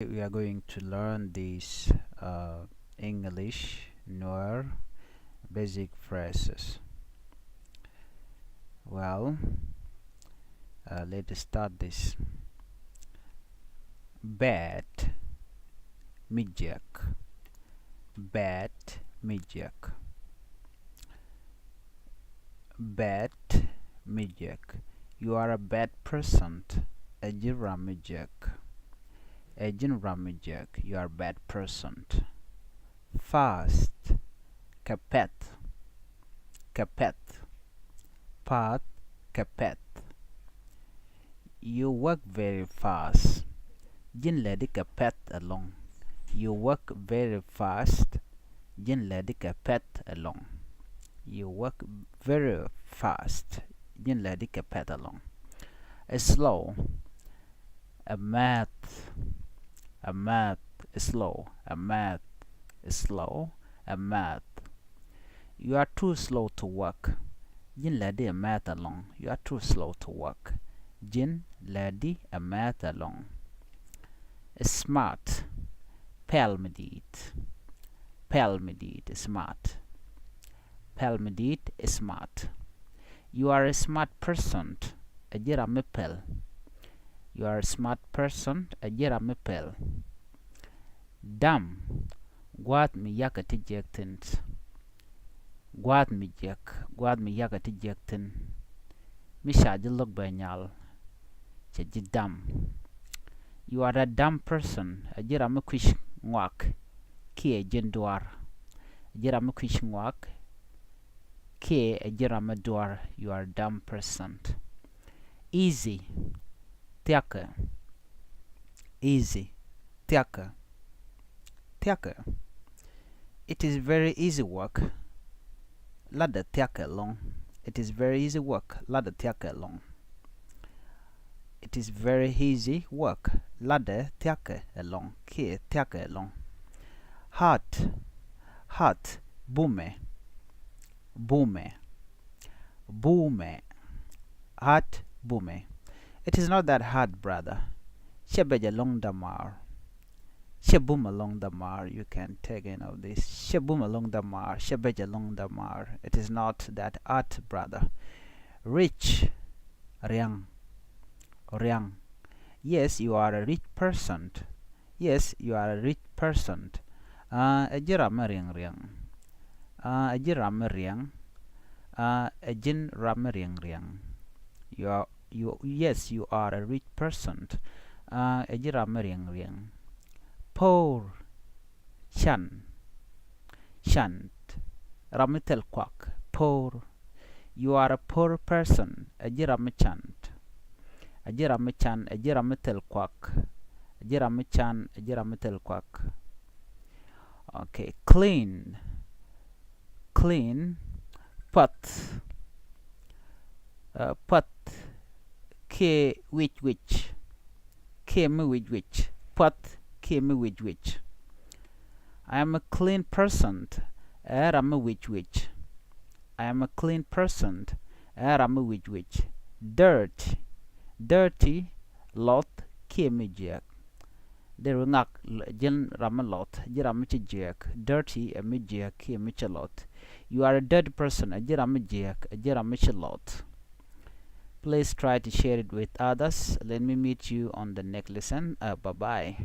We are going to learn these English Nuer basic phrases. Well, let's start this. Bat mijak, bat mijak, bat mijak. You are a bad person. Ajira mijak. Agent Ramajak, you are a bad person. Fast, kapet, kapet, pat, kapet. You work very fast. Jin lady kapet along. You work very fast. Jin lady kapet along. You work very fast. Jin lady kapet along. Slow, a math. A math is slow. A math is slow. A math. You are too slow to work. Jin lady a math along. You are too slow to work. Jin lady a math along. Smart. Palmedit. Palmedit is smart. Palmedit is smart. You are a smart person. Ajira mepel. You are a smart person. Ajira mepel. Dam. Guad mi yaka tijectins. Guad mi jek. Guad mi yaka tijectin. Misha jilok banyal. Chaji dam. You are a dumb person. Ajira mekwish ngwak. Kie jindwar. Ajira mekwish ngwak. Kie ajira medwar. You are a dumb person. Easy. Tiaka. Easy. Tiaka. Tiaka. It is very easy work. Lada tiaka long. It is very easy work. Lada tiaka long. It is very easy work. Lada tiaka along. Kia tiaka along. Hot. Hot. Bume. Bume. Bume. Hot. Bume. It is not that hard, brother. Shebej along the mar. Shebum along the mar. You can take any of this. Shebum along the mar. Shebej along the mar. It is not that hard, brother. Rich. Riang. Riang. Yes, you are a rich person. Yes, you are a rich person. Ajira riang riang. Ajira riang. Ajin ram riang riang. Yes, you are a rich person. Ajira riang riang. Poor. Shan. Shant. Ramitel kwak. Poor. You are a poor person. Ajira chant. Ajira chan. Ajira mitel kwak. Ajira chan. Ajira mitel kwak. Okay. Clean. Clean. Pot. Pot. K which. K me which. Pot. K me which. I am a clean person. I'm a which. I am a clean person. I'm a which. Dirt. Dirty. Lot. K me jack. There ngak jen ramalot. Jiramich jack. Dirty a me jack. K me lot. You are a dirty person. A jiramich a jiramich lot. Please try to share it with others. Let me meet you on the next lesson. Bye bye.